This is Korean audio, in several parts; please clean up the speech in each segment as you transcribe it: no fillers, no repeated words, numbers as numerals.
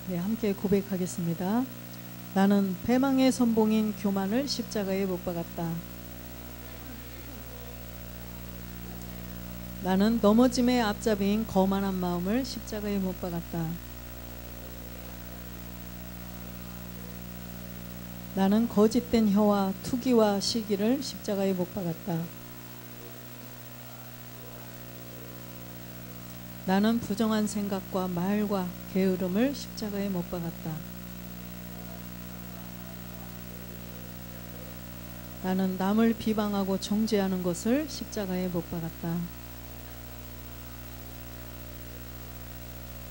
네, 함께 고백하겠습니다. 나는 배망의 선봉인 교만을 십자가에 못 박았다. 나는 넘어짐의 앞잡이인 거만한 마음을 십자가에 못 박았다. 나는 거짓된 혀와 투기와 시기를 십자가에 못 박았다. 나는 부정한 생각과 말과 게으름을 십자가에 못 박았다. 나는 남을 비방하고 정죄하는 것을 십자가에 못 박았다.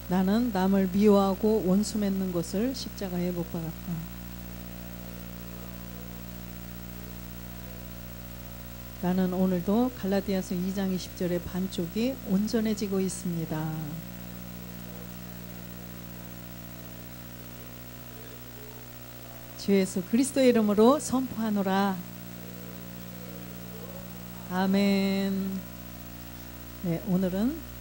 나는 남을 미워하고 원수 맺는 것을 십자가에 못 박았다. 나는 오늘도 갈라디아서 2장 20절의 반쪽이 온전해지고 있습니다. 주 예수 그리스도의 이름으로 선포하노라. 아멘. 네, 오늘은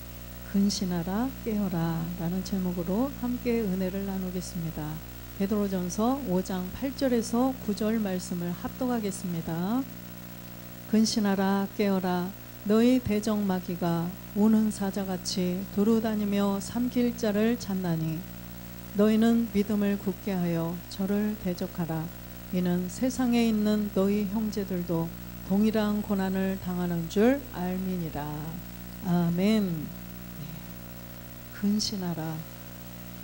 근신하라 깨어라 라는 제목으로 함께 은혜를 나누겠습니다. 베드로전서 5장 8절에서 9절 말씀을 합독하겠습니다. 근신하라 깨어라. 너희 대적마귀가 우는 사자같이 두루다니며 삼킬 자를 찾나니 너희는 믿음을 굳게 하여 저를 대적하라. 이는 세상에 있는 너희 형제들도 동일한 고난을 당하는 줄 알미니라. 아멘. 네. 근신하라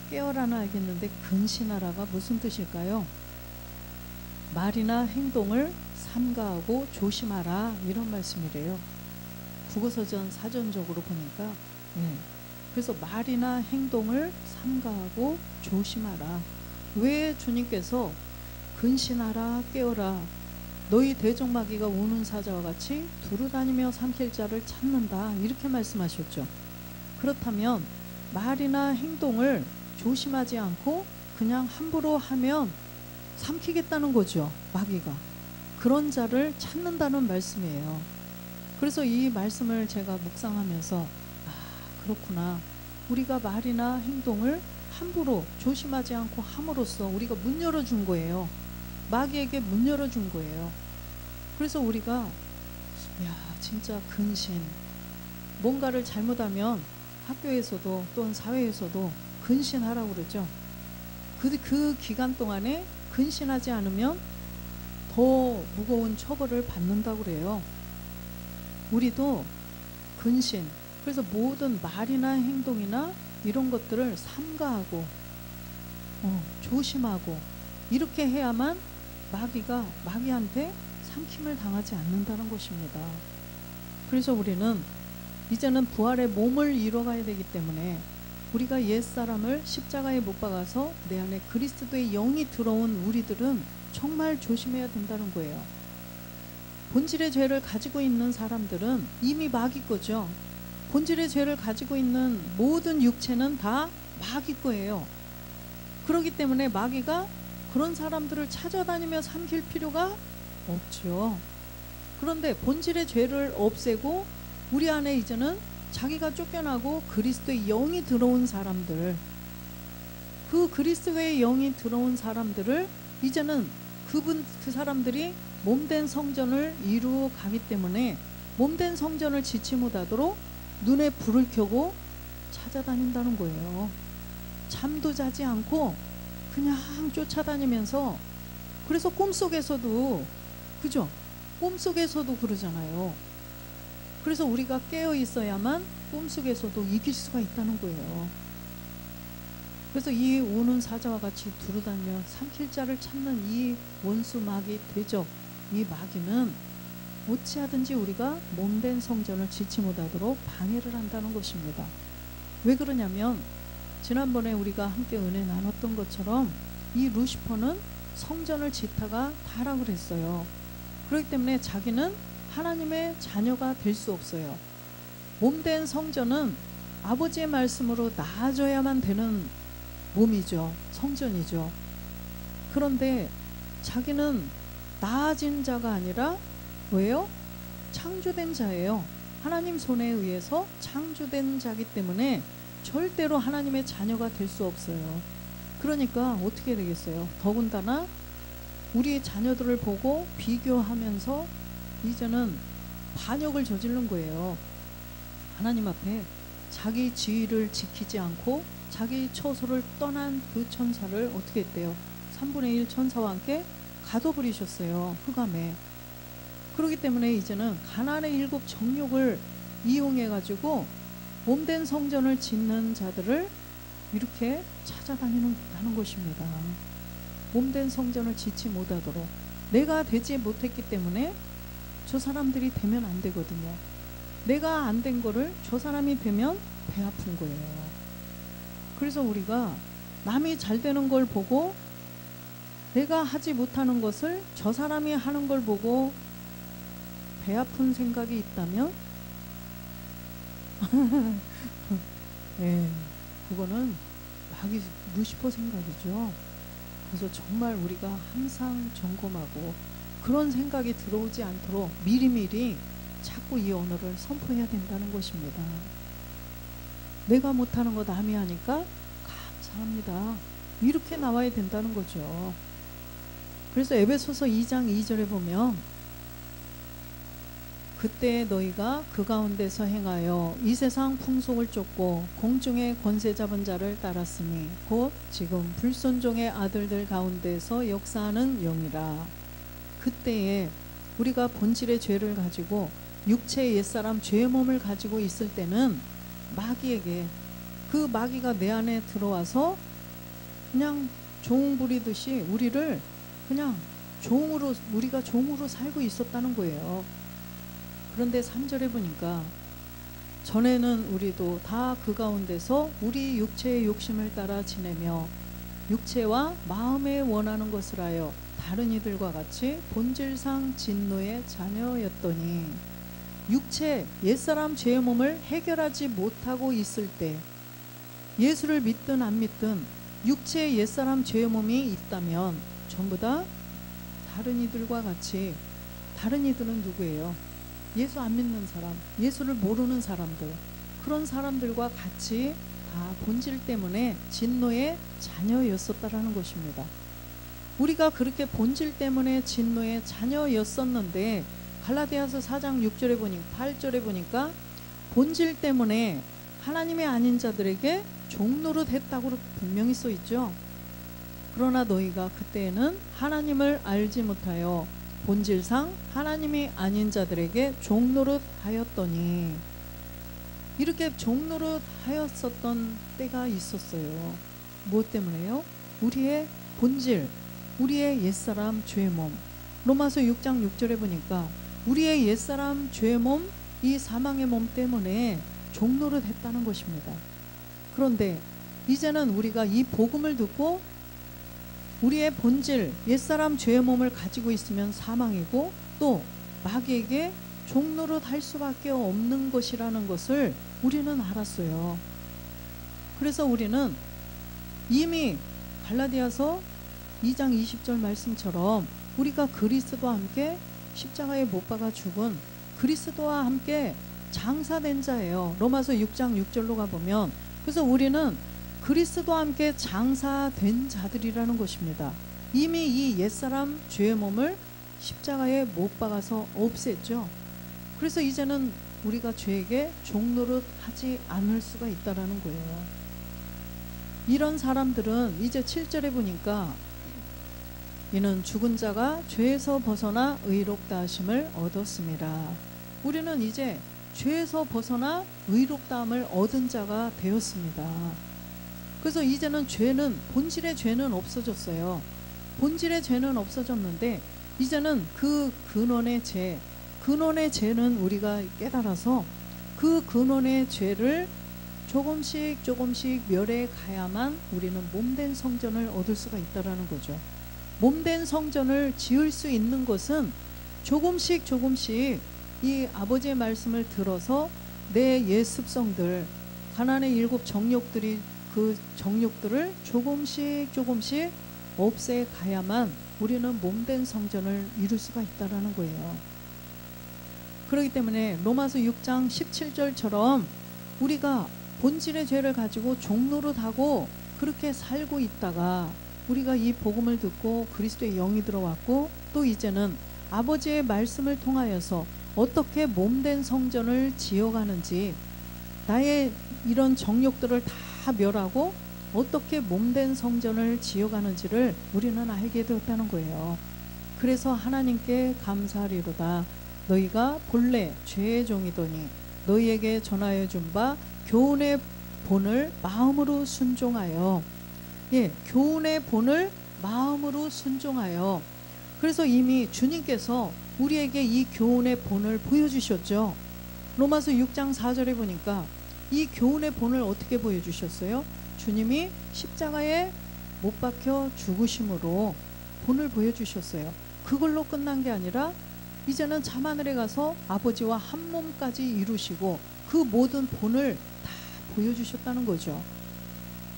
깨어라는 알겠는데 근신하라가 무슨 뜻일까요? 말이나 행동을 삼가하고 조심하라 이런 말씀이래요. 국어사전 사전적으로 보니까 그래서 말이나 행동을 삼가하고 조심하라. 왜 주님께서 근신하라 깨어라 너희 대적마귀가 우는 사자와 같이 두루다니며 삼킬 자를 찾는다 이렇게 말씀하셨죠. 그렇다면 말이나 행동을 조심하지 않고 그냥 함부로 하면 삼키겠다는 거죠. 마귀가 그런 자를 찾는다는 말씀이에요. 그래서 이 말씀을 제가 묵상하면서 그렇구나. 우리가 말이나 행동을 함부로 조심하지 않고 함으로써 우리가 문 열어준 거예요. 마귀에게 문 열어준 거예요. 그래서 우리가 진짜 근신 뭔가를 잘못하면 학교에서도 또는 사회에서도 근신하라고 그러죠. 그 기간 동안에 근신하지 않으면 더 무거운 처벌을 받는다고 그래요. 우리도 근신 그래서 모든 말이나 행동이나 이런 것들을 삼가하고 조심하고 이렇게 해야만 마귀한테 삼킴을 당하지 않는다는 것입니다. 그래서 우리는 이제는 부활의 몸을 이뤄가야 되기 때문에 우리가 옛사람을 십자가에 못 박아서 내 안에 그리스도의 영이 들어온 우리들은 정말 조심해야 된다는 거예요. 본질의 죄를 가지고 있는 사람들은 이미 마귀 거죠. 본질의 죄를 가지고 있는 모든 육체는 다 마귀 거예요. 그렇기 때문에 마귀가 그런 사람들을 찾아다니며 삼킬 필요가 없죠. 그런데 본질의 죄를 없애고 우리 안에 이제는 자기가 쫓겨나고 그리스도의 영이 들어온 사람들, 그 그리스도의 영이 들어온 사람들을 이제는 그 사람들이 몸된 성전을 이루어 가기 때문에 몸된 성전을 지치 못하도록 눈에 불을 켜고 찾아다닌다는 거예요. 잠도 자지 않고 그냥 쫓아다니면서 그래서 꿈속에서도 그죠? 꿈속에서도 그러잖아요. 그래서 우리가 깨어 있어야만 꿈속에서도 이길 수가 있다는 거예요. 그래서 이 우는 사자와 같이 두루다니며 삼킬 자를 찾는 이 원수 마귀 대적 이 마귀는 어찌하든지 우리가 몸된 성전을 지치 못하도록 방해를 한다는 것입니다. 왜 그러냐면 지난번에 우리가 함께 은혜 나눴던 것처럼 이 루시퍼는 성전을 짓다가 타락을 했어요. 그렇기 때문에 자기는 하나님의 자녀가 될 수 없어요. 몸된 성전은 아버지의 말씀으로 나아져야만 되는 몸이죠. 성전이죠. 그런데 자기는 나아진 자가 아니라 뭐예요? 창조된 자예요. 하나님 손에 의해서 창조된 자기 때문에 절대로 하나님의 자녀가 될 수 없어요. 그러니까 어떻게 되겠어요? 더군다나 우리 자녀들을 보고 비교하면서 이제는 반역을 저지른 거예요. 하나님 앞에 자기 지위를 지키지 않고 자기 처소를 떠난 그 천사를 어떻게 했대요? 3분의 1 천사와 함께 가둬버리셨어요. 흑암에. 그렇기 때문에 이제는 가나안의 7 정욕을 이용해 가지고 몸된 성전을 짓는 자들을 이렇게 찾아다니는 것입니다. 몸된 성전을 짓지 못하도록, 내가 되지 못했기 때문에 저 사람들이 되면 안 되거든요. 내가 안 된 거를 저 사람이 되면 배 아픈 거예요. 그래서 우리가 남이 잘 되는 걸 보고 내가 하지 못하는 것을 저 사람이 하는 걸 보고 배 아픈 생각이 있다면 네, 그거는 마귀 루시퍼 생각이죠. 그래서 정말 우리가 항상 점검하고 그런 생각이 들어오지 않도록 미리미리 자꾸 이 언어를 선포해야 된다는 것입니다. 내가 못하는 거 남이 하니까 감사합니다. 이렇게 나와야 된다는 거죠. 그래서 에베소서 2장 2절에 보면 그때 너희가 그 가운데서 행하여 이 세상 풍속을 쫓고 공중의 권세 잡은 자를 따랐으니 곧 지금 불순종의 아들들 가운데서 역사하는 영이라. 그때에 우리가 본질의 죄를 가지고 육체의 옛사람 죄의 몸을 가지고 있을 때는 마귀에게, 그 마귀가 내 안에 들어와서 그냥 종 부리듯이 우리를 그냥 종으로, 우리가 종으로 살고 있었다는 거예요. 그런데 3절에 보니까 전에는 우리도 다 그 가운데서 우리 육체의 욕심을 따라 지내며 육체와 마음에 원하는 것을 하여 다른 이들과 같이 본질상 진노의 자녀였더니, 육체 옛사람 죄의 몸을 해결하지 못하고 있을 때 예수를 믿든 안 믿든 육체의 옛사람 죄의 몸이 있다면 전부 다 다른 이들과 같이, 다른 이들은 누구예요? 예수 안 믿는 사람, 예수를 모르는 사람들, 그런 사람들과 같이 다 본질 때문에 진노의 자녀였었다라는 것입니다. 우리가 그렇게 본질 때문에 진노의 자녀였었는데 갈라디아서 4장 6절에 보니까 8절에 보니까 본질 때문에 하나님의 아닌 자들에게 종노릇 했다고 분명히 써 있죠. 그러나 너희가 그때에는 하나님을 알지 못하여 본질상 하나님이 아닌 자들에게 종노릇 하였더니, 이렇게 종노릇 하였었던 때가 있었어요. 무엇 때문에요? 우리의 본질, 우리의 옛사람 죄의 몸. 로마서 6장 6절에 보니까 우리의 옛사람 죄의 몸, 이 사망의 몸 때문에 종노릇 했다는 것입니다. 그런데 이제는 우리가 이 복음을 듣고 우리의 본질, 옛사람 죄의 몸을 가지고 있으면 사망이고 또 마귀에게 종노릇 할 수밖에 없는 것이라는 것을 우리는 알았어요. 그래서 우리는 이미 갈라디아서 2장 20절 말씀처럼 우리가 그리스도와 함께 십자가에 못 박아 죽은 그리스도와 함께 장사된 자예요. 로마서 6장 6절로 가보면, 그래서 우리는 그리스도와 함께 장사된 자들이라는 것입니다. 이미 이 옛사람 죄의 몸을 십자가에 못 박아서 없앴죠. 그래서 이제는 우리가 죄에게 종노릇 하지 않을 수가 있다라는 거예요. 이런 사람들은 이제 7절에 보니까 이는 죽은 자가 죄에서 벗어나 의롭다 하심을 얻었습니다. 우리는 이제 죄에서 벗어나 의롭다함을 얻은 자가 되었습니다. 그래서 이제는 죄는, 본질의 죄는 없어졌어요. 본질의 죄는 없어졌는데 이제는 그 근원의 죄, 근원의 죄는 우리가 깨달아서 그 근원의 죄를 조금씩 조금씩 멸해 가야만 우리는 몸된 성전을 얻을 수가 있다라는 거죠. 몸된 성전을 지을 수 있는 것은 조금씩 조금씩 이 아버지의 말씀을 들어서 내 옛 습성들, 가나안의 7 정욕들이, 그 정욕들을 조금씩 조금씩 없애 가야만 우리는 몸된 성전을 이룰 수가 있다라는 거예요. 그렇기 때문에 로마서 6장 17절처럼 우리가 본질의 죄를 가지고 종노릇하고 그렇게 살고 있다가 우리가 이 복음을 듣고 그리스도의 영이 들어왔고, 또 이제는 아버지의 말씀을 통하여서 어떻게 몸된 성전을 지어가는지, 나의 이런 정욕들을 다 멸하고 어떻게 몸된 성전을 지어가는지를 우리는 알게 되었다는 거예요. 그래서 하나님께 감사하리로다. 너희가 본래 죄의 종이더니 너희에게 전하여 준 바 교훈의 본을 마음으로 순종하여, 교훈의 본을 마음으로 순종하여. 그래서 이미 주님께서 우리에게 이 교훈의 본을 보여주셨죠. 로마서 6장 4절에 보니까 이 교훈의 본을 어떻게 보여주셨어요? 주님이 십자가에 못 박혀 죽으심으로 본을 보여주셨어요. 그걸로 끝난 게 아니라 이제는 참하늘에 가서 아버지와 한 몸까지 이루시고 그 모든 본을 다 보여주셨다는 거죠.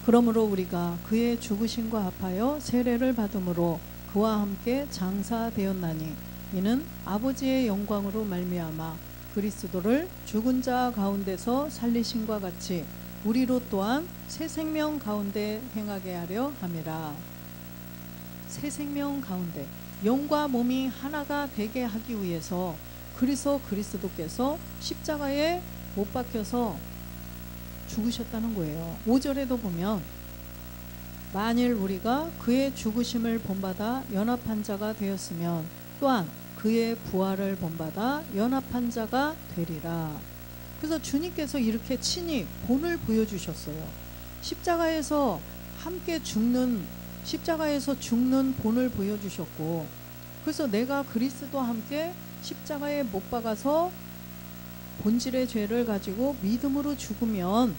그러므로 우리가 그의 죽으심과 합하여 세례를 받음으로 그와 함께 장사되었나니 이는 아버지의 영광으로 말미암아 그리스도를 죽은 자 가운데서 살리심과 같이 우리로 또한 새 생명 가운데 행하게 하려 함이라. 새 생명 가운데, 영과 몸이 하나가 되게 하기 위해서 그리스도께서 십자가에 못 박혀서 죽으셨다는 거예요. 5절에도 보면 만일 우리가 그의 죽으심을 본받아 연합한 자가 되었으면 또한 그의 부활을 본받아 연합한 자가 되리라. 그래서 주님께서 이렇게 친히 본을 보여주셨어요. 십자가에서 죽는 본을 보여주셨고, 그래서 내가 그리스도와 함께 십자가에 못 박아서 본질의 죄를 가지고 믿음으로 죽으면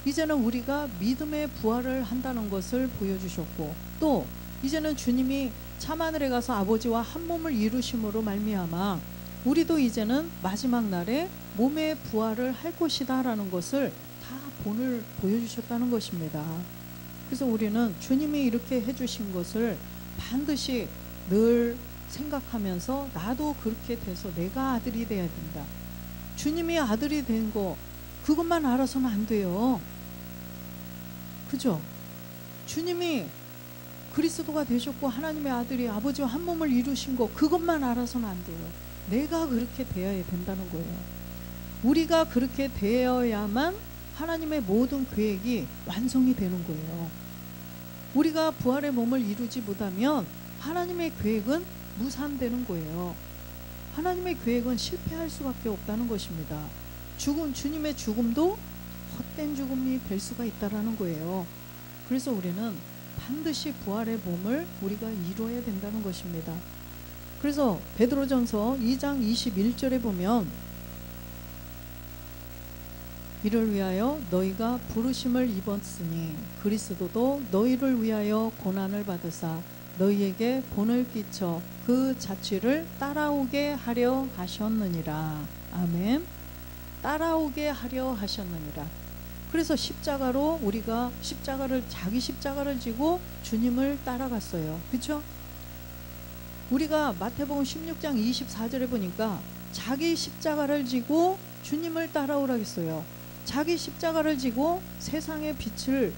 이제는 우리가 믿음의 부활을 한다는 것을 보여주셨고, 또 이제는 주님이 참하늘에 가서 아버지와 한 몸을 이루심으로 말미암아 우리도 이제는 마지막 날에 몸의 부활을 할 것이다 라는 것을 다 본을 보여주셨다는 것입니다. 그래서 우리는 주님이 이렇게 해주신 것을 반드시 늘 생각하면서 나도 그렇게 돼서 내가 아들이 돼야 된다. 주님이 아들이 된 거 그것만 알아서는 안 돼요. 그죠? 주님이 그리스도가 되셨고 하나님의 아들이 아버지와 한 몸을 이루신 거 그것만 알아서는 안 돼요. 내가 그렇게 되어야 된다는 거예요. 우리가 그렇게 되어야만 하나님의 모든 계획이 완성이 되는 거예요. 우리가 부활의 몸을 이루지 못하면 하나님의 계획은 무산되는 거예요. 하나님의 계획은 실패할 수밖에 없다는 것입니다. 주님의 죽음도 헛된 죽음이 될 수가 있다라는 거예요. 그래서 우리는 반드시 부활의 몸을 우리가 이루어야 된다는 것입니다. 그래서 베드로전서 2장 21절에 보면 이를 위하여 너희가 부르심을 입었으니 그리스도도 너희를 위하여 고난을 받으사 너희에게 본을 끼쳐 그 자취를 따라오게 하려 하셨느니라. 아멘. 따라오게 하려 하셨느니라. 그래서 십자가로 우리가 자기 십자가를 지고 주님을 따라갔어요. 그렇죠? 우리가 마태복음 16장 24절에 보니까 자기 십자가를 지고 주님을 따라오라고 했어요. 자기 십자가를 지고 세상의 빛을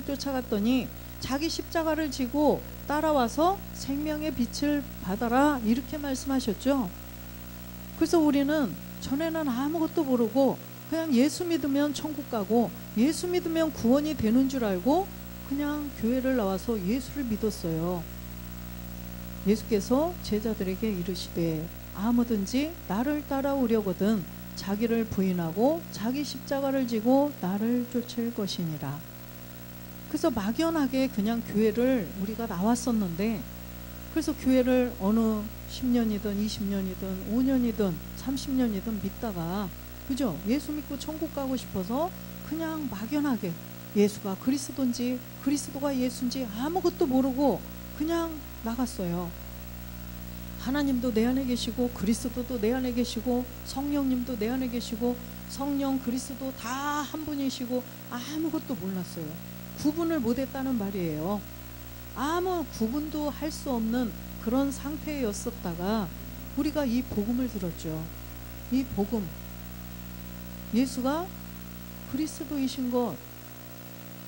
쫓아갔더니 자기 십자가를 지고 따라와서 생명의 빛을 받아라 이렇게 말씀하셨죠. 그래서 우리는 전에는 아무것도 모르고 그냥 예수 믿으면 천국 가고 예수 믿으면 구원이 되는 줄 알고 그냥 교회를 나와서 예수를 믿었어요. 예수께서 제자들에게 이르시되 아무든지 나를 따라오려거든 자기를 부인하고 자기 십자가를 지고 나를 쫓을 것이니라. 그래서 막연하게 그냥 교회를 우리가 나왔었는데, 그래서 교회를 어느 10년이든 20년이든 5년이든 30년이든 믿다가, 그죠? 예수 믿고 천국 가고 싶어서 그냥 막연하게 예수가 그리스도인지 그리스도가 예수인지 아무것도 모르고 그냥 나갔어요. 하나님도 내 안에 계시고 그리스도도 내 안에 계시고 성령님도 내 안에 계시고 성령 그리스도 다 한 분이시고 아무것도 몰랐어요. 구분을 못했다는 말이에요. 아무 구분도 할 수 없는 그런 상태였었다가 우리가 이 복음을 들었죠. 이 복음, 예수가 그리스도이신 것,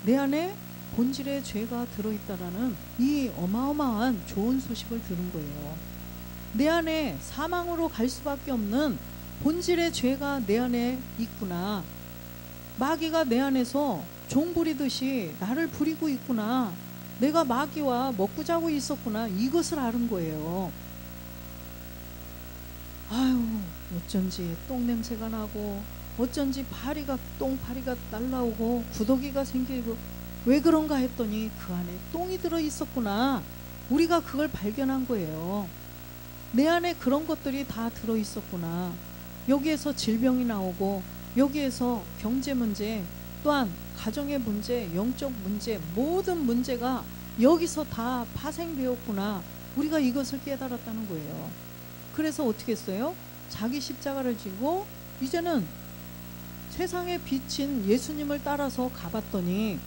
내 안에 본질의 죄가 들어있다라는 이 어마어마한 좋은 소식을 들은 거예요. 내 안에 사망으로 갈 수밖에 없는 본질의 죄가 내 안에 있구나. 마귀가 내 안에서 종 부리듯이 나를 부리고 있구나. 내가 마귀와 먹고 자고 있었구나. 이것을 아는 거예요. 아유, 어쩐지 똥냄새가 나고, 어쩐지 똥파리가 날라오고 구더기가 생기고, 왜 그런가 했더니 그 안에 똥이 들어 있었구나. 우리가 그걸 발견한 거예요. 내 안에 그런 것들이 다 들어 있었구나. 여기에서 질병이 나오고, 여기에서 경제 문제, 또한 가정의 문제, 영적 문제, 모든 문제가 여기서 다 파생되었구나. 우리가 이것을 깨달았다는 거예요. 그래서 어떻게 했어요? 자기 십자가를 지고 이제는 세상에 비친 예수님을 따라서 가봤더니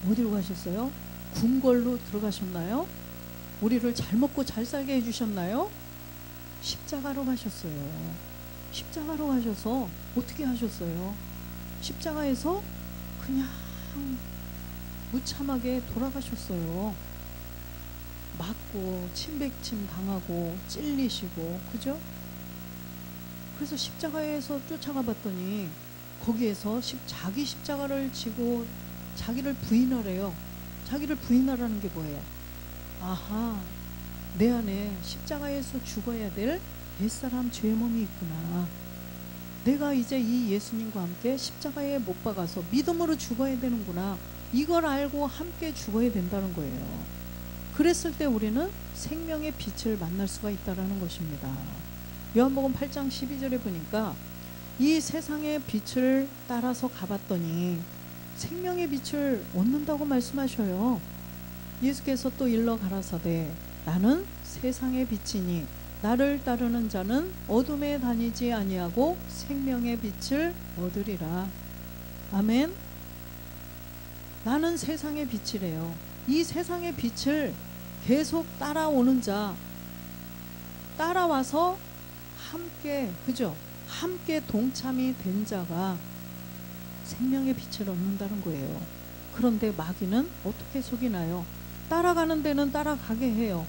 어디로 가셨어요? 궁궐로 들어가셨나요? 우리를 잘 먹고 잘 살게 해주셨나요? 십자가로 가셨어요. 십자가로 가셔서 어떻게 하셨어요? 십자가에서 그냥 무참하게 돌아가셨어요. 맞고 침백침 당하고 찔리시고, 그죠? 그래서 십자가에서 쫓아가 봤더니 거기에서 자기 십자가를 지고 자기를 부인하래요. 자기를 부인하라는 게 뭐예요? 아하, 내 안에 십자가에서 죽어야 될 옛사람 죄의 몸이 있구나. 내가 이제 이 예수님과 함께 십자가에 못 박아서 믿음으로 죽어야 되는구나. 이걸 알고 함께 죽어야 된다는 거예요. 그랬을 때 우리는 생명의 빛을 만날 수가 있다는 것입니다. 요한복음 8장 12절에 보니까 이 세상의 빛을 따라서 가봤더니 생명의 빛을 얻는다고 말씀하셔요. 예수께서 또 일러 가라사대 나는 세상의 빛이니 나를 따르는 자는 어둠에 다니지 아니하고 생명의 빛을 얻으리라. 아멘. 나는 세상의 빛이래요. 이 세상의 빛을 계속 따라오는 자, 따라와서 함께, 그죠? 함께 동참이 된 자가 생명의 빛을 얻는다는 거예요. 그런데 마귀는 어떻게 속이나요? 따라가는 데는 따라가게 해요.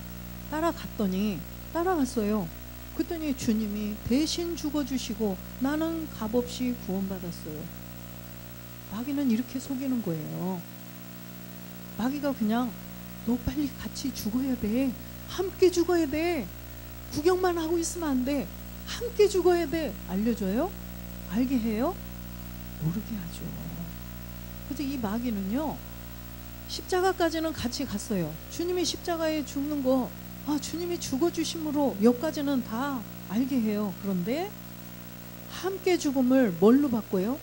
따라갔어요. 그랬더니 주님이 대신 죽어주시고 나는 값없이 구원받았어요. 마귀는 이렇게 속이는 거예요. 마귀가 그냥 너 빨리 같이 죽어야 돼. 함께 죽어야 돼. 구경만 하고 있으면 안 돼. 함께 죽어야 돼. 알려줘요? 알게 해요? 모르게 하죠. 그래서 이 마귀는요, 십자가까지는 같이 갔어요. 주님이 십자가에 죽는 거, 주님이 죽어주심으로 여기까지는 다 알게 해요. 그런데 함께 죽음을 뭘로 바꿔요?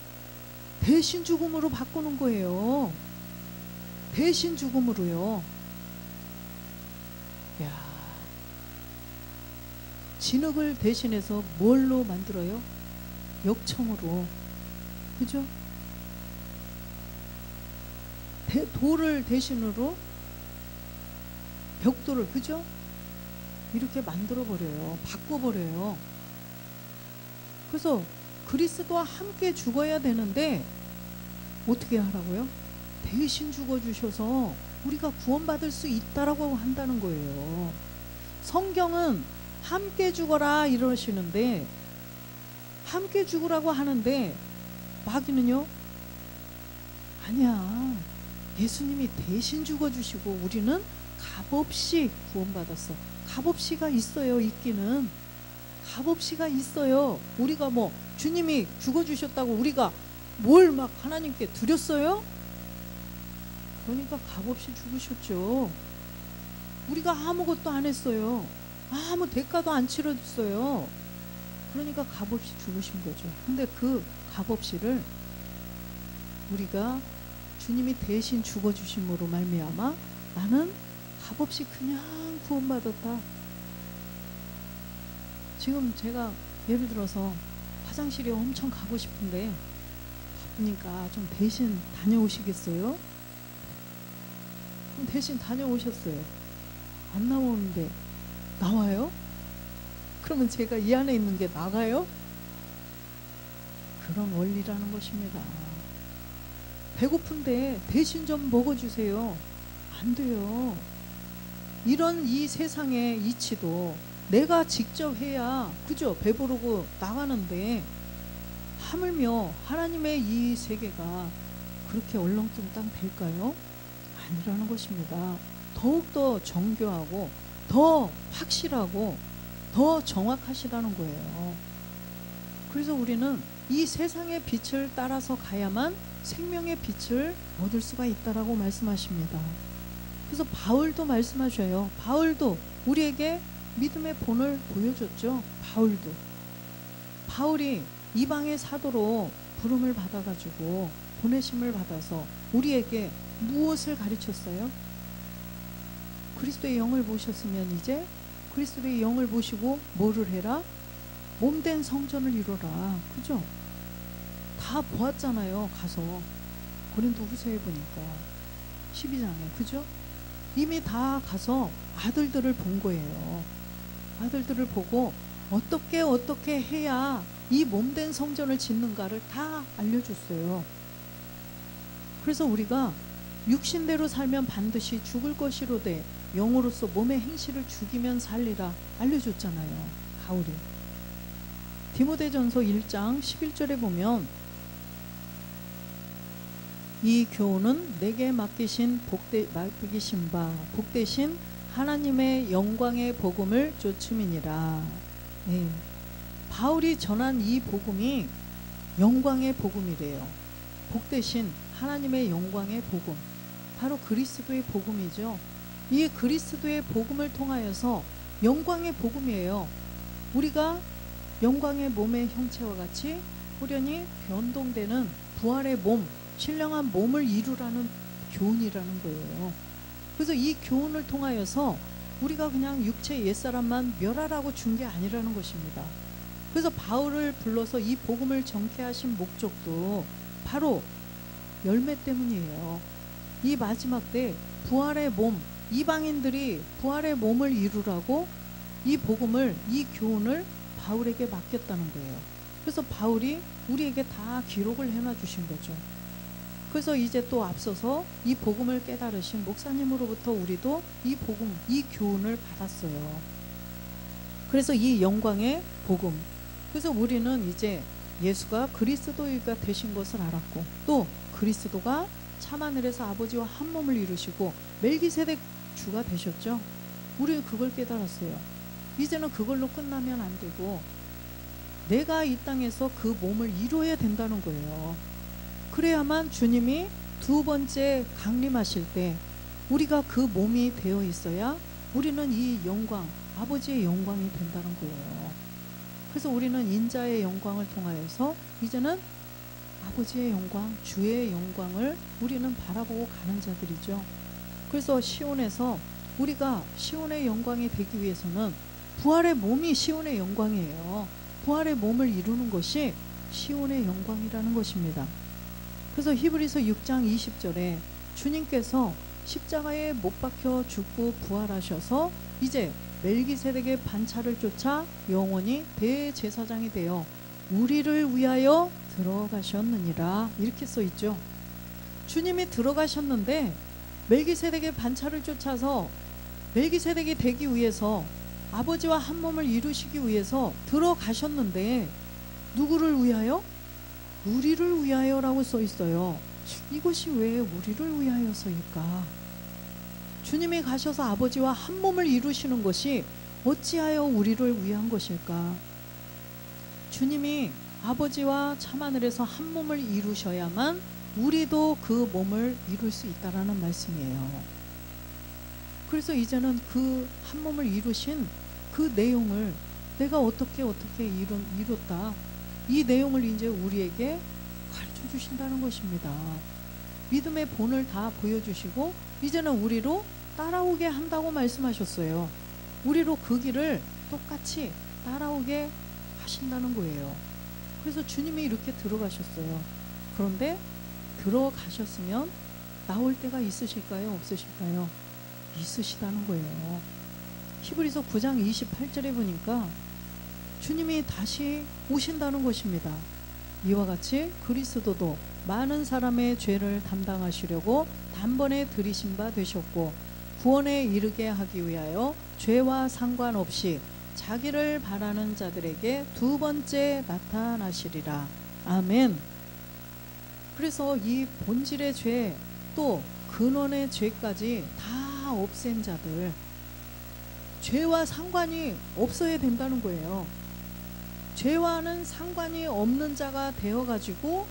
대신 죽음으로 바꾸는 거예요. 대신 죽음으로요. 야, 진흙을 대신해서 뭘로 만들어요? 역청으로. 그죠? 돌을 대신으로 벽돌을, 그죠? 이렇게 만들어버려요. 바꿔버려요. 그래서 그리스도와 함께 죽어야 되는데 어떻게 하라고요? 대신 죽어주셔서 우리가 구원받을 수 있다라고 한다는 거예요. 성경은 함께 죽어라 이러시는데, 함께 죽으라고 하는데 마귀는요, 아니야, 예수님이 대신 죽어주시고 우리는 값없이 구원받았어. 값없이가 있어요. 있기는 값없이가 있어요. 우리가 뭐 주님이 죽어주셨다고 우리가 뭘 막 하나님께 드렸어요? 그러니까 값없이 죽으셨죠. 우리가 아무것도 안 했어요. 아무 대가도 안 치러줬어요. 그러니까 값없이 죽으신 거죠. 근데 그 값없이를 우리가 주님이 대신 죽어주심으로 말미암아 나는 값없이 그냥 구원받았다. 지금 제가 예를 들어서 화장실에 엄청 가고 싶은데 바쁘니까 좀 대신 다녀오시겠어요? 그럼 대신 다녀오셨어요. 안 나오는데 나와요? 그러면 제가 이 안에 있는 게 나가요? 그런 원리라는 것입니다. 배고픈데 대신 좀 먹어주세요. 안 돼요. 이런 이 세상의 이치도 내가 직접 해야 그죠? 배부르고 나가는데 하물며 하나님의 이 세계가 그렇게 얼렁뚱땅 될까요? 아니라는 것입니다. 더욱더 정교하고 더 확실하고 더 정확하시다는 거예요. 그래서 우리는 이 세상의 빛을 따라서 가야만 생명의 빛을 얻을 수가 있다라고 말씀하십니다. 그래서 바울도 말씀하셔요. 바울도 우리에게 믿음의 본을 보여줬죠. 바울이 이방의 사도로 부름을 받아가지고 보내심을 받아서 우리에게 무엇을 가르쳤어요? 그리스도의 영을 모셨으면 이제 그리스도의 영을 모시고 뭐를 해라? 몸된 성전을 이루라. 그죠? 다 보았잖아요. 가서 고린도 후서에 보니까 12장에 그죠? 이미 다 가서 아들들을 본 거예요. 아들들을 보고 어떻게 해야 이 몸된 성전을 짓는가를 다 알려줬어요. 그래서 우리가 육신대로 살면 반드시 죽을 것이로되 영으로서 몸의 행실을 죽이면 살리라 알려줬잖아요. 바울이. 디모데전서 1장 11절에 보면 이 교훈은 내게 맡기신 복되신 하나님의 영광의 복음을 쫓음이니라. 네. 바울이 전한 이 복음이 영광의 복음이래요. 복되신 하나님의 영광의 복음, 바로 그리스도의 복음이죠. 이 그리스도의 복음을 통하여서 영광의 복음이에요. 우리가 영광의 몸의 형체와 같이 후련히 변동되는 부활의 몸, 신령한 몸을 이루라는 교훈이라는 거예요. 그래서 이 교훈을 통하여서 우리가 그냥 육체 옛사람만 멸하라고 준 게 아니라는 것입니다. 그래서 바울을 불러서 이 복음을 전케하신 목적도 바로 열매 때문이에요. 이 마지막 때 부활의 몸, 이방인들이 부활의 몸을 이루라고 이 복음을, 이 교훈을 바울에게 맡겼다는 거예요. 그래서 바울이 우리에게 다 기록을 해놔 주신 거죠. 그래서 이제 또 앞서서 이 복음을 깨달으신 목사님으로부터 우리도 이 복음, 이 교훈을 받았어요. 그래서 이 영광의 복음, 그래서 우리는 이제 예수가 그리스도가 되신 것을 알았고, 또 그리스도가 참하늘에서 아버지와 한 몸을 이루시고 멜기세덱 주가 되셨죠. 우리는 그걸 깨달았어요. 이제는 그걸로 끝나면 안 되고 내가 이 땅에서 그 몸을 이루어야 된다는 거예요. 그래야만 주님이 두 번째 강림하실 때 우리가 그 몸이 되어 있어야 우리는 이 영광, 아버지의 영광이 된다는 거예요. 그래서 우리는 인자의 영광을 통하여서 이제는 아버지의 영광, 주의 영광을 우리는 바라보고 가는 자들이죠. 그래서 시온에서 우리가 시온의 영광이 되기 위해서는 부활의 몸이 시온의 영광이에요. 부활의 몸을 이루는 것이 시온의 영광이라는 것입니다. 그래서 히브리서 6장 20절에 주님께서 십자가에 못 박혀 죽고 부활하셔서 이제 멜기세덱의 반차를 쫓아 영원히 대제사장이 되어 우리를 위하여 들어가셨느니라, 이렇게 써 있죠. 주님이 들어가셨는데 멜기세덱의 반차를 쫓아서 멜기세덱이 되기 위해서 아버지와 한 몸을 이루시기 위해서 들어가셨는데 누구를 위하여? 우리를 위하여라고 써 있어요. 이것이 왜 우리를 위하여서일까? 주님이 가셔서 아버지와 한 몸을 이루시는 것이 어찌하여 우리를 위한 것일까? 주님이 아버지와 참하늘에서 한 몸을 이루셔야만 우리도 그 몸을 이룰 수 있다라는 말씀이에요. 그래서 이제는 그 한 몸을 이루신 그 내용을 내가 어떻게 이뤘다, 이 내용을 이제 우리에게 가르쳐 주신다는 것입니다. 믿음의 본을 다 보여주시고 이제는 우리로 따라오게 한다고 말씀하셨어요. 우리로 그 길을 똑같이 따라오게 하신다는 거예요. 그래서 주님이 이렇게 들어가셨어요. 그런데 들어가셨으면 나올 때가 있으실까요? 없으실까요? 있으시다는 거예요. 히브리서 9장 28절에 보니까 주님이 다시 오신다는 것입니다. 이와 같이 그리스도도 많은 사람의 죄를 담당하시려고 단번에 들이신 바 되셨고 구원에 이르게 하기 위하여 죄와 상관없이 자기를 바라는 자들에게 두 번째 나타나시리라. 아멘. 그래서 이 본질의 죄 또 근원의 죄까지 다 없앤 자들, 죄와 상관이 없어야 된다는 거예요. 죄와는 상관이 없는 자가 되어가지고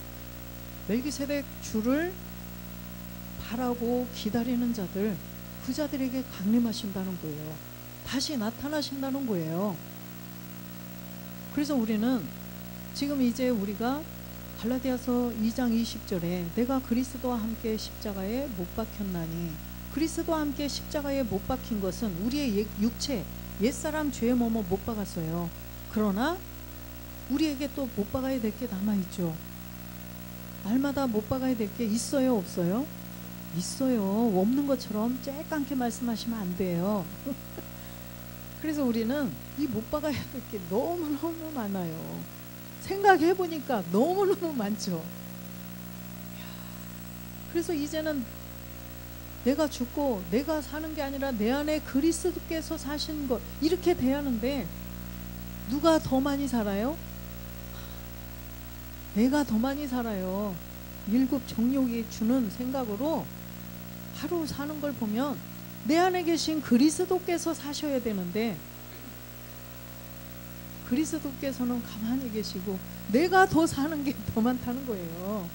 멜기세덱 주를 바라고 기다리는 자들, 그 자들에게 강림하신다는 거예요. 다시 나타나신다는 거예요. 그래서 우리는 지금 이제 우리가 갈라디아서 2장 20절에 내가 그리스도와 함께 십자가에 못 박혔나니, 그리스도와 함께 십자가에 못 박힌 것은 우리의 육체 옛사람 죄의 몸을 못 박았어요. 그러나 우리에게 또 못 박아야 될 게 남아있죠. 날마다 못 박아야 될 게 있어요, 없어요? 있어요. 없는 것처럼 쬐깐게 말씀하시면 안 돼요. 그래서 우리는 이 못 박아야 될 게 너무너무 많아요. 생각해보니까 너무너무 많죠. 그래서 이제는 내가 죽고 내가 사는 게 아니라 내 안에 그리스도께서 사신 것, 이렇게 돼야 하는데 누가 더 많이 살아요? 내가 더 많이 살아요. 일곱 정욕이 주는 생각으로 하루 사는 걸 보면 내 안에 계신 그리스도께서 사셔야 되는데 그리스도께서는 가만히 계시고 내가 더 사는 게 더 많다는 거예요.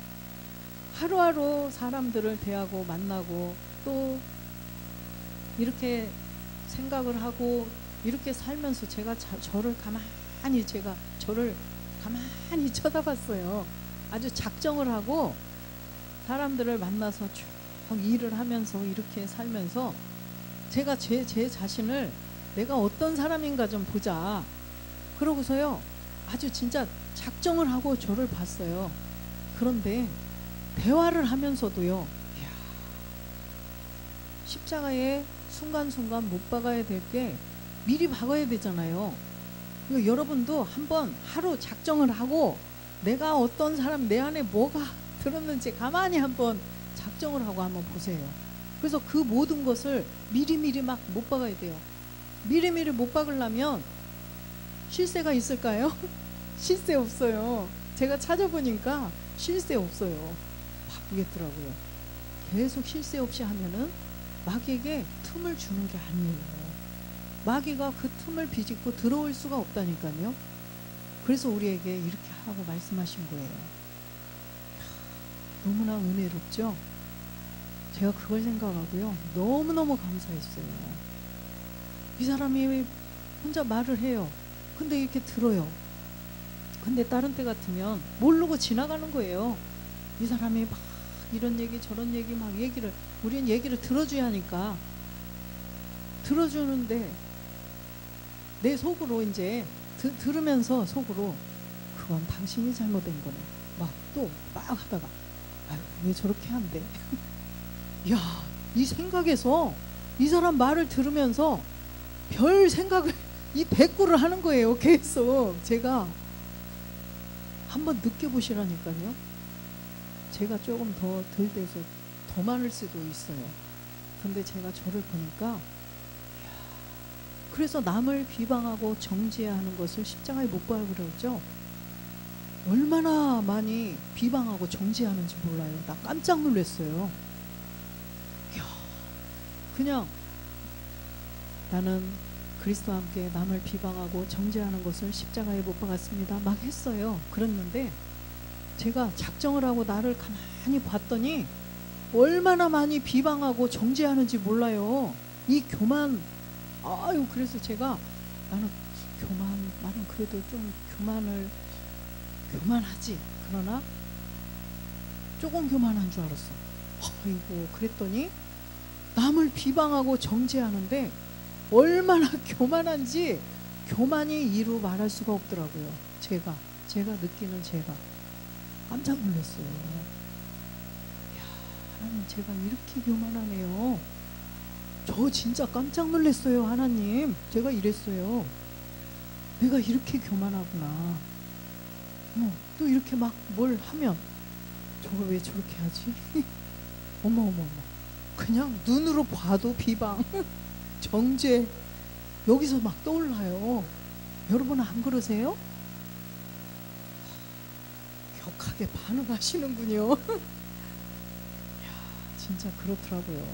하루하루 사람들을 대하고 만나고 또 이렇게 생각을 하고 이렇게 살면서 제가 저를 가만히 쳐다봤어요. 아주 작정을 하고 사람들을 만나서 쭉 일을 하면서 이렇게 살면서 제가 제 자신을 내가 어떤 사람인가 좀 보자. 그러고서요, 아주 진짜 작정을 하고 저를 봤어요. 그런데 대화를 하면서도요, 이야, 십자가에 순간순간 못 박아야 될 게 미리 박아야 되잖아요. 이거 여러분도 한번 하루 작정을 하고 내가 어떤 사람, 내 안에 뭐가 들었는지 가만히 한번 작정을 하고 한번 보세요. 그래서 그 모든 것을 미리미리 막 못 박아야 돼요. 미리미리 못 박으려면 쉴 새가 있을까요? 쉴 새 없어요. 제가 찾아보니까 쉴 새 없어요. 바쁘겠더라고요. 계속 쉴 새 없이 하면은 마귀에게 틈을 주는 게 아니에요. 마귀가 그 틈을 비집고 들어올 수가 없다니까요. 그래서 우리에게 이렇게 하라고 말씀하신 거예요. 너무나 은혜롭죠? 제가 그걸 생각하고요, 너무너무 감사했어요. 이 사람이 혼자 말을 해요. 근데 이렇게 들어요. 근데 다른 때 같으면 모르고 지나가는 거예요. 이 사람이 막 이런 얘기 저런 얘기 막 우리는 얘기를 들어줘야 하니까 들어주는데 내 속으로 이제 들으면서 속으로 그건 당신이 잘못된 거네. 막 하다가 아유, 왜 저렇게 한대? 야, 이 생각에서 이 사람 말을 들으면서 별 생각을 이 대꾸를 하는 거예요. 계속 제가 한번 느껴보시라니까요. 제가 조금 더 덜 돼서 더 많을 수도 있어요. 근데 제가 저를 보니까 그래서 남을 비방하고 정죄하는 것을 십자가에 못 박으라고 그러죠. 얼마나 많이 비방하고 정죄하는지 몰라요. 나 깜짝 놀랐어요. 이야, 그냥 나는 그리스도와 함께 남을 비방하고 정죄하는 것을 십자가에 못 박았습니다. 막 했어요. 그랬는데 제가 작정을 하고 나를 가만히 봤더니 얼마나 많이 비방하고 정죄하는지 몰라요. 이 교만, 아유, 그래서 제가 나는 그래도 좀 교만하지. 그러나 조금 교만한 줄 알았어. 아이고, 그랬더니 남을 비방하고 정죄하는데 얼마나 교만한지 교만이 이루 말할 수가 없더라고요. 제가 느끼는 제가 깜짝 놀랐어요. 이야, 하나님, 제가 이렇게 교만하네요. 저 진짜 깜짝 놀랐어요. 하나님, 제가 이랬어요. 내가 이렇게 교만하구나. 또 이렇게 막 뭘 하면 저거 왜 저렇게 하지? 어머 어머 어머. 그냥 눈으로 봐도 비방, 정죄 여기서 막 떠올라요. 여러분 안 그러세요? 격하게 반응하시는군요. 야, 진짜 그렇더라고요.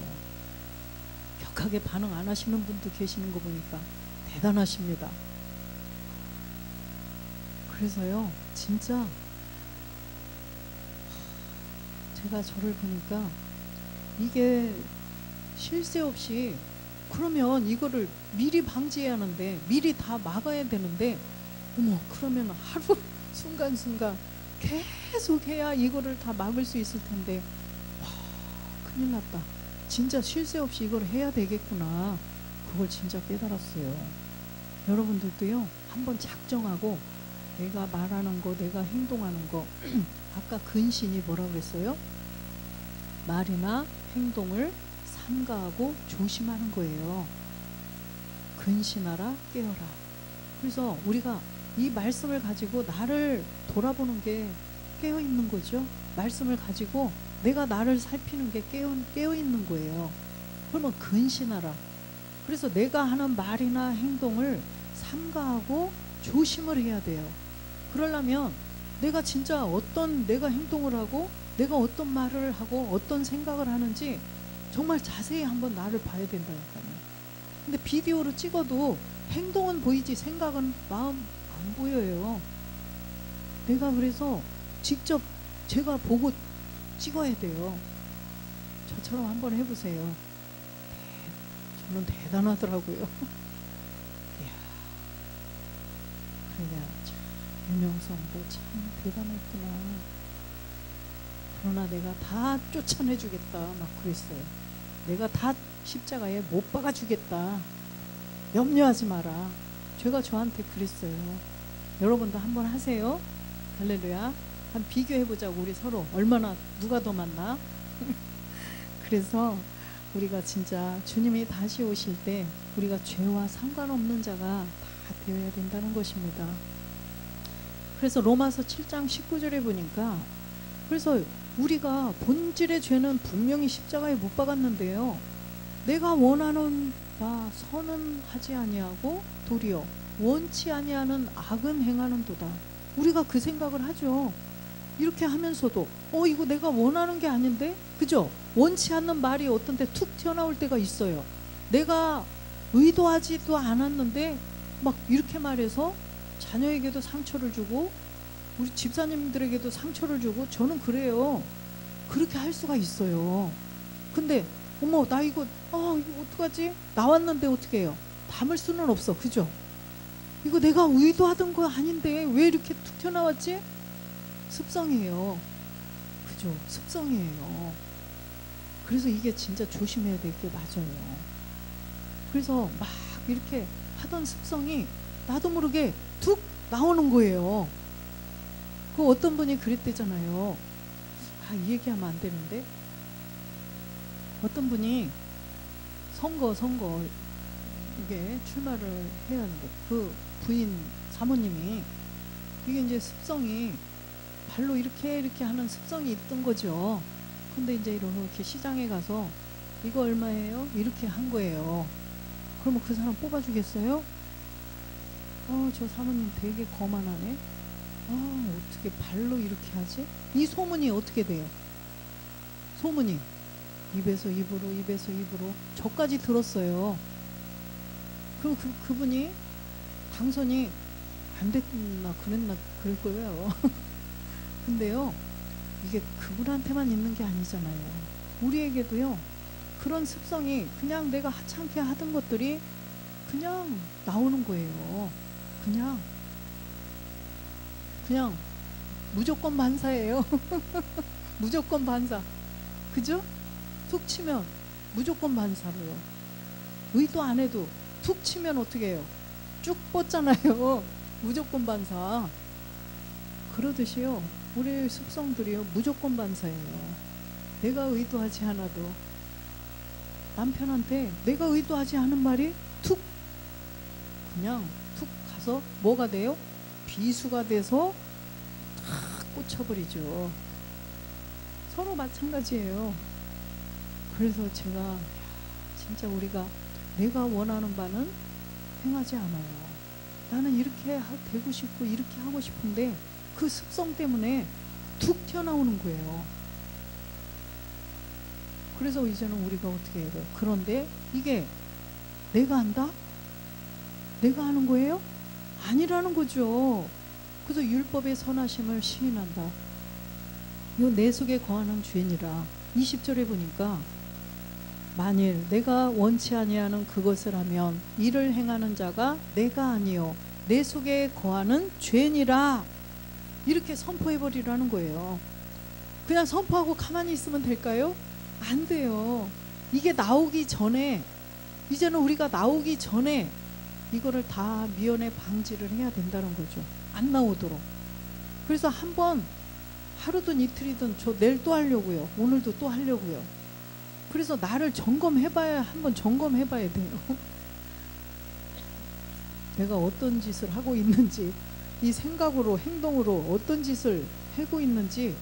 격하게 반응 안 하시는 분도 계시는 거 보니까 대단하십니다. 그래서요, 진짜 제가 저를 보니까 이게 쉴 새 없이, 그러면 이거를 미리 방지해야 하는데, 미리 다 막아야 되는데, 어머, 그러면 하루 순간순간 계속 해야 이거를 다 막을 수 있을 텐데, 와, 큰일 났다. 진짜 쉴 새 없이 이걸 해야 되겠구나. 그걸 진짜 깨달았어요. 여러분들도요, 한번 작정하고 내가 말하는 거, 내가 행동하는 거 아까 근신이 뭐라 그랬어요? 말이나 행동을 삼가하고 조심하는 거예요. 근신하라, 깨어라. 그래서 우리가 이 말씀을 가지고 나를 돌아보는 게 깨어 있는 거죠. 말씀을 가지고 내가 나를 살피는 게 깨어 있는 거예요. 그러면 근신하라. 그래서 내가 하는 말이나 행동을 삼가하고 조심을 해야 돼요. 그러려면 내가 진짜 어떤 내가 행동을 하고 내가 어떤 말을 하고 어떤 생각을 하는지 정말 자세히 한번 나를 봐야 된다니까요. 근데 비디오로 찍어도 행동은 보이지 생각은 마음 안 보여요. 내가 그래서 직접 제가 보고 찍어야 돼요. 저처럼 한번 해보세요. 저는 대단하더라고요. 이야, 그러냐, 참, 유명성도 참 대단했구나. 그러나 내가 다 쫓아내주겠다 막 그랬어요. 내가 다 십자가에 못 박아주겠다. 염려하지 마라. 제가 저한테 그랬어요. 여러분도 한번 하세요. 할렐루야. 한 비교해보자고. 우리 서로 얼마나 누가 더 많나. 그래서 우리가 진짜 주님이 다시 오실 때 우리가 죄와 상관없는 자가 다 되어야 된다는 것입니다. 그래서 로마서 7장 19절에 보니까, 그래서 우리가 본질의 죄는 분명히 십자가에 못 박았는데요, 내가 원하는 바 선은 하지 아니하고 도리어 원치 아니하는 악은 행하는도다. 우리가 그 생각을 하죠. 이렇게 하면서도 이거 내가 원하는 게 아닌데, 그죠? 원치 않는 말이 어떤 때 툭 튀어나올 때가 있어요. 내가 의도하지도 않았는데 막 이렇게 말해서 자녀에게도 상처를 주고 우리 집사님들에게도 상처를 주고, 저는 그래요. 그렇게 할 수가 있어요. 근데 어머, 나 이거 어떡하지? 나왔는데 어떻게 해요? 담을 수는 없어. 그죠? 이거 내가 의도하던 거 아닌데 왜 이렇게 툭 튀어나왔지? 습성이에요. 그죠? 습성이에요. 그래서 이게 진짜 조심해야 될 게 맞아요. 그래서 막 이렇게 하던 습성이 나도 모르게 툭 나오는 거예요. 그 어떤 분이 그랬대잖아요. 이 얘기하면 안 되는데, 어떤 분이 선거 이게 출마를 해야 하는데, 그 부인 사모님이 이게 이제 습성이 발로 이렇게 하는 습성이 있던 거죠. 근데 이제 이렇게 시장에 가서 이거 얼마예요? 이렇게 한 거예요. 그러면 그 사람 뽑아주겠어요? 저 사모님 되게 거만하네. 어떻게 발로 이렇게 하지? 이 소문이 어떻게 돼요? 소문이 입에서 입으로 저까지 들었어요. 그럼 그분이 당선이 안 됐나 그럴 거예요. 근데요, 이게 그분한테만 있는 게 아니잖아요. 우리에게도요, 그런 습성이 그냥 내가 하찮게 하던 것들이 그냥 나오는 거예요. 그냥 무조건 반사예요. 무조건 반사. 그죠? 툭 치면 무조건 반사로요. 의도 안 해도 툭 치면 어떻게 해요? 쭉 뻗잖아요. 무조건 반사. 그러듯이요, 우리의 습성들이요, 무조건 반사예요. 내가 의도하지 않아도 남편한테 내가 의도하지 않은 말이 그냥 툭 가서 뭐가 돼요? 비수가 돼서 탁 꽂혀버리죠. 서로 마찬가지예요. 그래서 제가 진짜 우리가 내가 원하는 바는 행하지 않아요. 나는 이렇게 되고 싶고 이렇게 하고 싶은데 그 습성 때문에 툭 튀어나오는 거예요. 그래서 이제는 우리가 어떻게 해야 돼요? 그런데 이게 내가 한다? 내가 하는 거예요? 아니라는 거죠. 그래서 율법의 선하심을 시인한다. 요 내 속에 거하는 죄니라. 20절에 보니까 만일 내가 원치 아니하는 그것을 하면 이를 행하는 자가 내가 아니요 내 속에 거하는 죄니라. 이렇게 선포해버리라는 거예요. 그냥 선포하고 가만히 있으면 될까요? 안 돼요. 이게 나오기 전에, 이제는 우리가 나오기 전에 이거를 다 미연에 방지를 해야 된다는 거죠. 안 나오도록. 그래서 한번 하루든 이틀이든 저 내일 또 하려고요. 오늘도 또 하려고요. 그래서 나를 점검해봐야, 한번 점검해봐야 돼요. 내가 어떤 짓을 하고 있는지, 이 생각으로 행동으로 어떤 짓을 하고 있는지,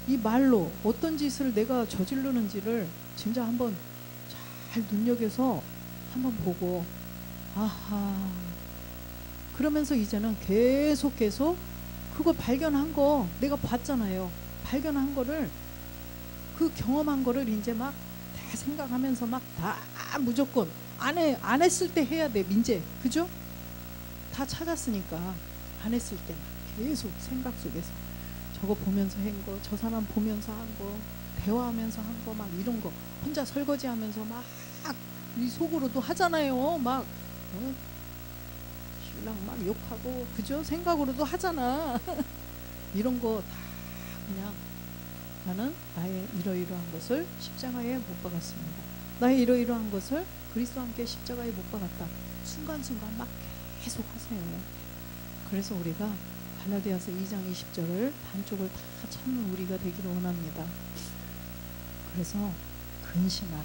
이 말로 어떤 짓을 내가 저지르는지를 진짜 한번 잘 눈여겨서 한번 보고, 아하, 그러면서 이제는 계속 그거 발견한 거 내가 봤잖아요. 발견한 거를, 그 경험한 거를 이제 막 다 생각하면서 막 다 무조건 안 했을 때 해야 돼. 민재, 그죠? 다 찾았으니까 안 했을 때 계속 생각 속에서 저거 보면서 한 거, 저 사람 보면서 한 거, 대화하면서 한 거, 막 이런 거 혼자 설거지하면서 막 이 속으로도 하잖아요. 막 신랑 막 욕하고, 그죠? 생각으로도 하잖아. 이런 거 다 그냥 나는 나의 이러이러한 것을 십자가에 못 박았습니다. 나의 이러이러한 것을 그리스도와 함께 십자가에 못 박았다. 순간순간 막 계속 하세요. 그래서 우리가 갈라디아서 2장 20절을 반쪽을 다 찾는 우리가 되기를 원합니다. 그래서 근신하라.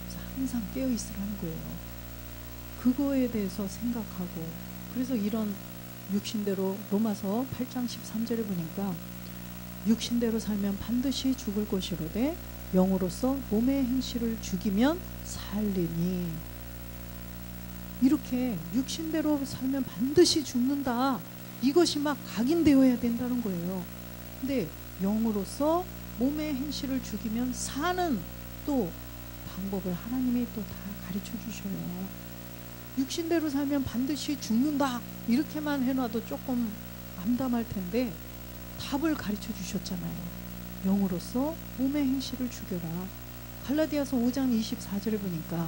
그래서 항상 깨어 있으라는 거예요. 그거에 대해서 생각하고, 그래서 이런 육신대로 로마서 8장 13절에 보니까 육신대로 살면 반드시 죽을 것이로되 영으로서 몸의 행실을 죽이면 살리니. 이렇게 육신대로 살면 반드시 죽는다. 이것이 막 각인되어야 된다는 거예요. 근데 영으로서 몸의 행실을 죽이면 사는 또 방법을 하나님이 또 다 가르쳐 주셔요. 육신대로 살면 반드시 죽는다. 이렇게만 해놔도 조금 암담할 텐데 답을 가르쳐 주셨잖아요. 영으로서 몸의 행실을 죽여라. 갈라디아서 5장 24절에 보니까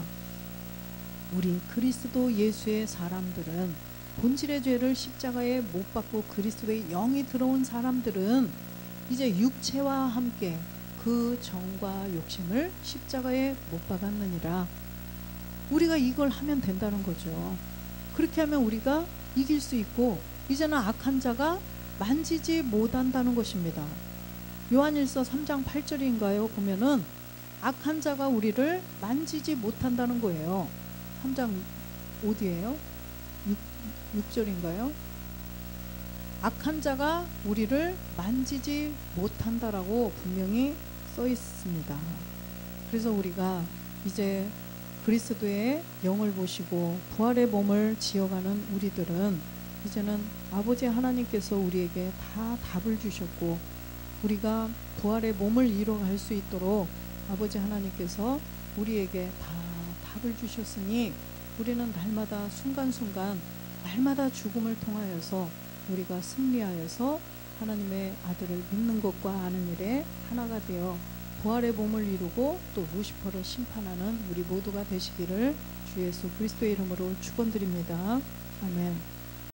우리 그리스도 예수의 사람들은 본질의 죄를 십자가에 못 박고 그리스도의 영이 들어온 사람들은 이제 육체와 함께 그 정과 욕심을 십자가에 못 박았느니라. 우리가 이걸 하면 된다는 거죠. 그렇게 하면 우리가 이길 수 있고 이제는 악한 자가 만지지 못한다는 것입니다. 요한일서 3장 8절인가요? 보면은 악한 자가 우리를 만지지 못한다는 거예요. 3장 어디예요? 6절인가요? 악한 자가 우리를 만지지 못한다라고 분명히 써 있습니다. 그래서 우리가 이제 그리스도의 영을 보시고 부활의 몸을 지어가는 우리들은 이제는 아버지 하나님께서 우리에게 다 답을 주셨고, 우리가 부활의 몸을 이뤄갈 수 있도록 아버지 하나님께서 우리에게 다 답을 주셨으니 우리는 날마다 순간순간 날마다 죽음을 통하여서 우리가 승리하여서 하나님의 아들을 믿는 것과 아는 일에 하나가 되어 부활의 몸을 이루고 또 루시퍼를 심판하는 우리 모두가 되시기를 주 예수 그리스도의 이름으로 축원드립니다. 아멘.